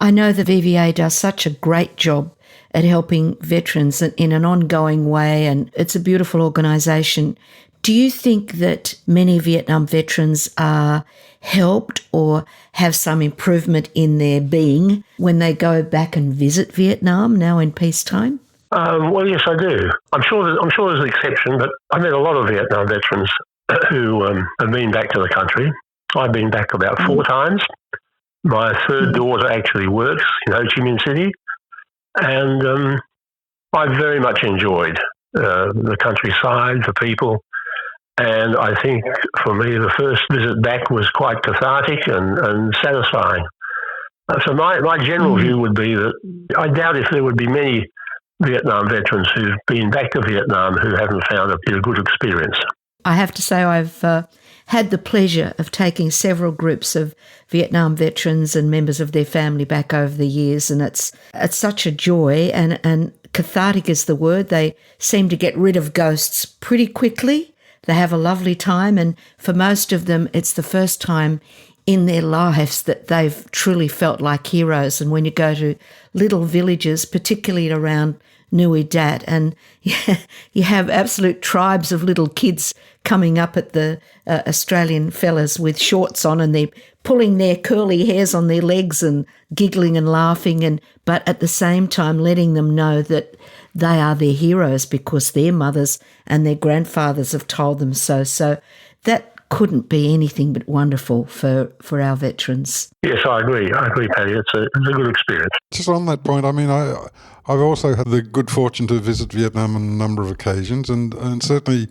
I know the VVA does such a great job at helping veterans in an ongoing way, and it's a beautiful organisation. Do you think that many Vietnam veterans are helped or have some improvement in their being when they go back and visit Vietnam now in peacetime? Well, yes, I do. I'm sure there's an exception, but I met a lot of Vietnam veterans who have been back to the country. I've been back about 4 times. My third daughter actually works in Ho Chi Minh City, and I very much enjoyed the countryside, the people, and I think for me the first visit back was quite cathartic and satisfying. So my general view would be that I doubt if there would be many Vietnam veterans who've been back to Vietnam who haven't found it a good experience. I have to say I've had the pleasure of taking several groups of Vietnam veterans and members of their family back over the years, and it's such a joy, and cathartic is the word. They seem to get rid of ghosts pretty quickly. They have a lovely time, and for most of them it's the first time in their lives that they've truly felt like heroes. And when you go to little villages, particularly around Nui Dat, and you have absolute tribes of little kids coming up at the Australian fellas with shorts on, and they're pulling their curly hairs on their legs and giggling and laughing, but at the same time letting them know that they are their heroes because their mothers and their grandfathers have told them so. So that couldn't be anything but wonderful for our veterans. Yes, I agree, Paddy. It's a good experience. Just on that point, I mean, I've also had the good fortune to visit Vietnam on a number of occasions, and certainly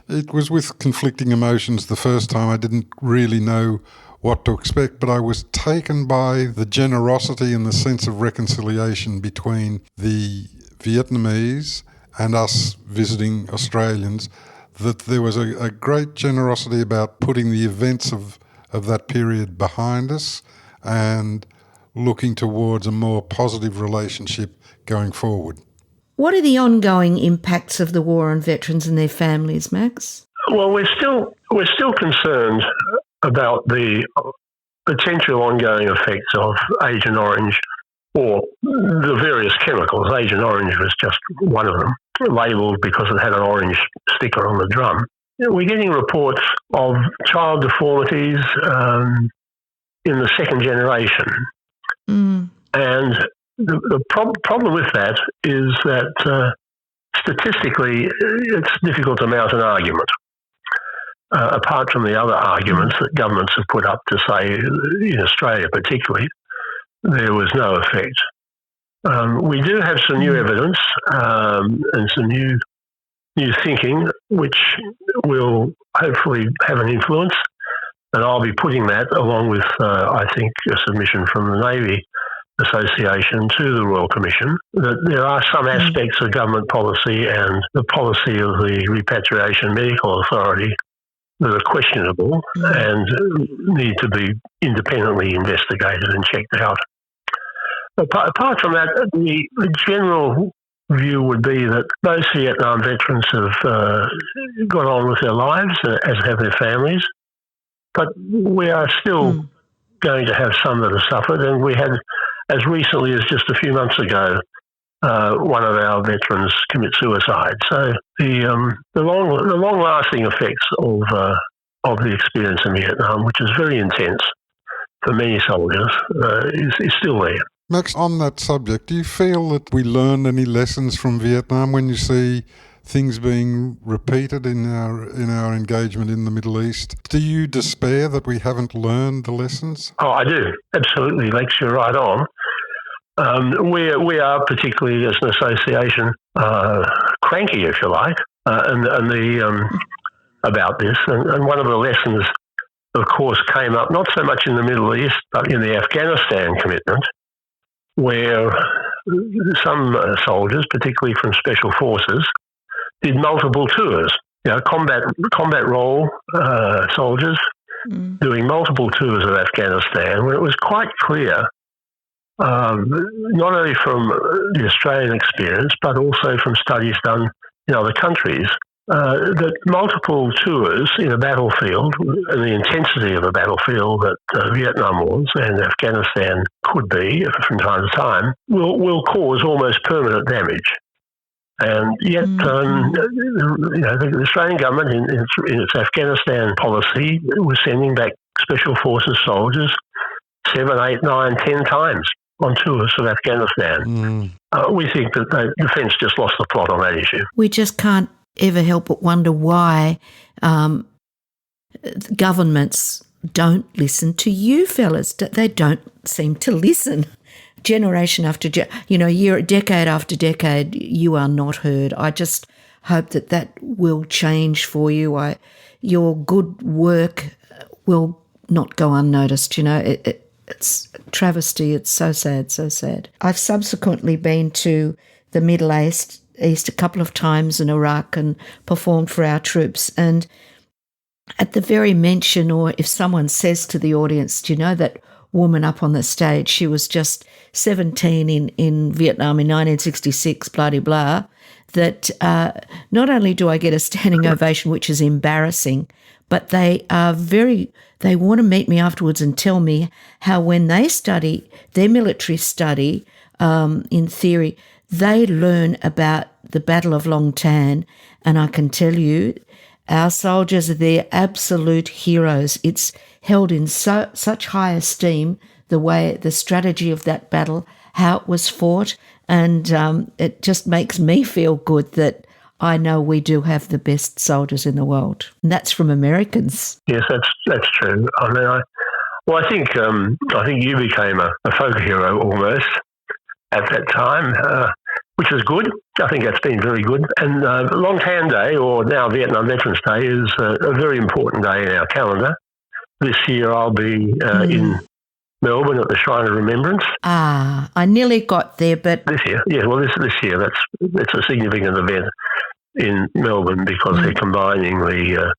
it was with conflicting emotions. The first time I didn't really know what to expect, but I was taken by the generosity and the sense of reconciliation between the Vietnamese and us visiting Australians, that there was a great generosity about putting the events of that period behind us and looking towards a more positive relationship going forward. What are the ongoing impacts of the war on veterans and their families, Max? Well, we're still concerned about the potential ongoing effects of Agent Orange, or the various chemicals. Agent Orange was just one of them, labelled because it had an orange sticker on the drum. We're getting reports of child deformities in the second generation. And the problem with that is that statistically it's difficult to mount an argument, apart from the other arguments that governments have put up to say, in Australia particularly, there was no effect. We do have some new evidence and some new thinking, which will hopefully have an influence, and I'll be putting that along with, I think, a submission from the Navy Association to the Royal Commission, that there are some aspects of government policy and the policy of the Repatriation Medical Authority that are questionable and need to be independently investigated and checked out. Apart from that, the general view would be that most Vietnam veterans have got on with their lives, as have their families, but we are still going to have some that have suffered, and we had, as recently as just a few months ago, one of our veterans commit suicide. So the long-lasting effects of the experience in Vietnam, which is very intense for many soldiers, is still there. Max, on that subject, do you feel that we learned any lessons from Vietnam when you see things being repeated in our engagement in the Middle East? Do you despair that we haven't learned the lessons? Oh, I do. Absolutely. Lakes, you're right on. We are, particularly as an association, cranky, if you like, about this. And one of the lessons, of course, came up not so much in the Middle East, but in the Afghanistan commitment, where some soldiers, particularly from Special Forces, did multiple tours. Combat role soldiers doing multiple tours of Afghanistan, where it was quite clear, not only from the Australian experience, but also from studies done in other countries, that multiple tours in a battlefield, and the intensity of a battlefield that Vietnam was and Afghanistan could be from time to time, will cause almost permanent damage. And yet, the Australian government, in its Afghanistan policy, was sending back Special Forces soldiers 7, 8, 9, 10 times on tours of Afghanistan. We think that the defence just lost the plot on that issue. We just can't ever help but wonder why governments don't listen to you fellas. They don't seem to listen. Generation after decade after decade, you are not heard. I just hope that will change for you. Your good work will not go unnoticed. It's a travesty. It's so sad, so sad. I've subsequently been to the Middle East a couple of times in Iraq and performed for our troops. And at the very mention, or if someone says to the audience, do you know that woman up on the stage, she was just 17 in Vietnam in 1966, blah, blah, blah, that not only do I get a standing ovation, which is embarrassing, but they want to meet me afterwards and tell me how when they study, their military study in theory, they learn about the Battle of Long Tan, and I can tell you, our soldiers are their absolute heroes. It's held in such high esteem, the strategy of that battle, how it was fought, and it just makes me feel good that I know we do have the best soldiers in the world. And that's from Americans. Yes, that's true. I think you became a folk hero almost at that time, which is good. I think that's been very good. And Long Tan Day, or now Vietnam Veterans Day, is a very important day in our calendar. This year I'll be in Melbourne at the Shrine of Remembrance. I nearly got there, but... This year? Yeah, well, this year, that's a significant event in Melbourne because they're combining the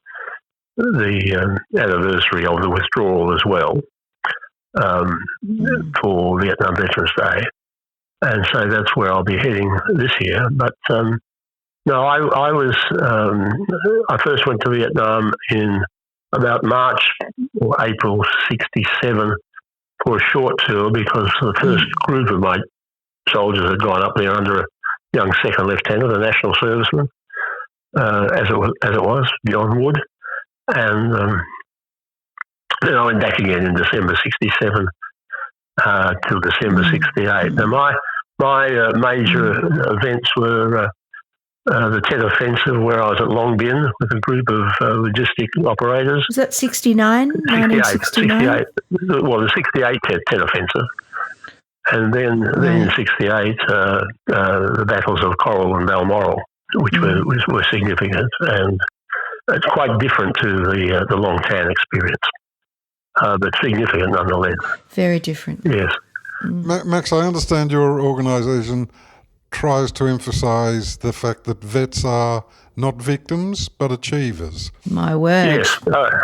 anniversary of the withdrawal as well for Vietnam Veterans Day. And so that's where I'll be heading this year. But no, I first went to Vietnam in about March or April '67 for a short tour because the first group of my soldiers had gone up there under a young second lieutenant, a national serviceman, as it was, John Wood. And then I went back again in December '67 till December '68. Now my major events were the Tet Offensive, where I was at Long Binh with a group of logistic operators. Was that 69? 68. Well, the 68 Tet Offensive. And then in 68, the battles of Coral and Balmoral, which were significant. And it's quite different to the Long Tan experience, but significant nonetheless. Very different. Yes. Max, I understand your organisation tries to emphasise the fact that vets are not victims but achievers. My word. Yes.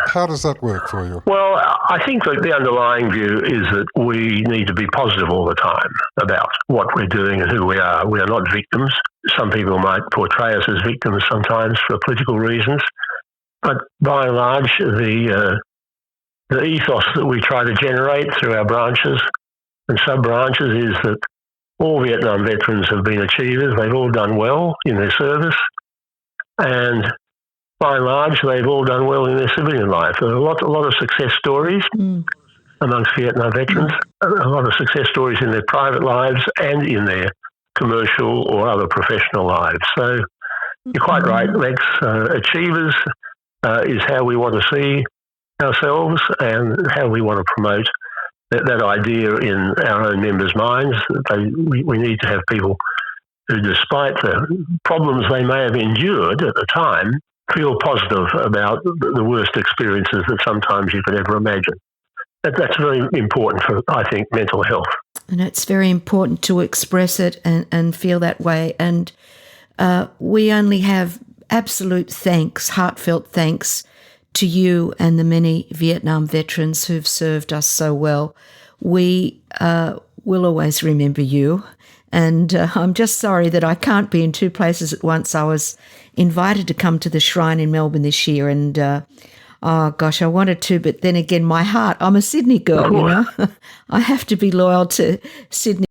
How does that work for you? Well, I think that the underlying view is that we need to be positive all the time about what we're doing and who we are. We are not victims. Some people might portray us as victims sometimes for political reasons, but by and large, the ethos that we try to generate through our branches and sub-branches is that all Vietnam veterans have been achievers. They've all done well in their service. And by and large, they've all done well in their civilian life. There are a lot of success stories amongst Vietnam veterans, a lot of success stories in their private lives and in their commercial or other professional lives. So you're quite right, Lex. Achievers is how we want to see ourselves and how we want to promote that idea in our own members' minds. We need to have people who, despite the problems they may have endured at the time, feel positive about the worst experiences that sometimes you could ever imagine. That's very important for, I think, mental health. And it's very important to express it and feel that way. And we only have absolute thanks, heartfelt thanks to you and the many Vietnam veterans who've served us so well. We will always remember you And I'm just sorry that I can't be in two places at once. I was invited to come to the shrine in Melbourne this year, and oh gosh, I wanted to, but then again, my heart, I'm a Sydney girl, you know. I have to be loyal to Sydney.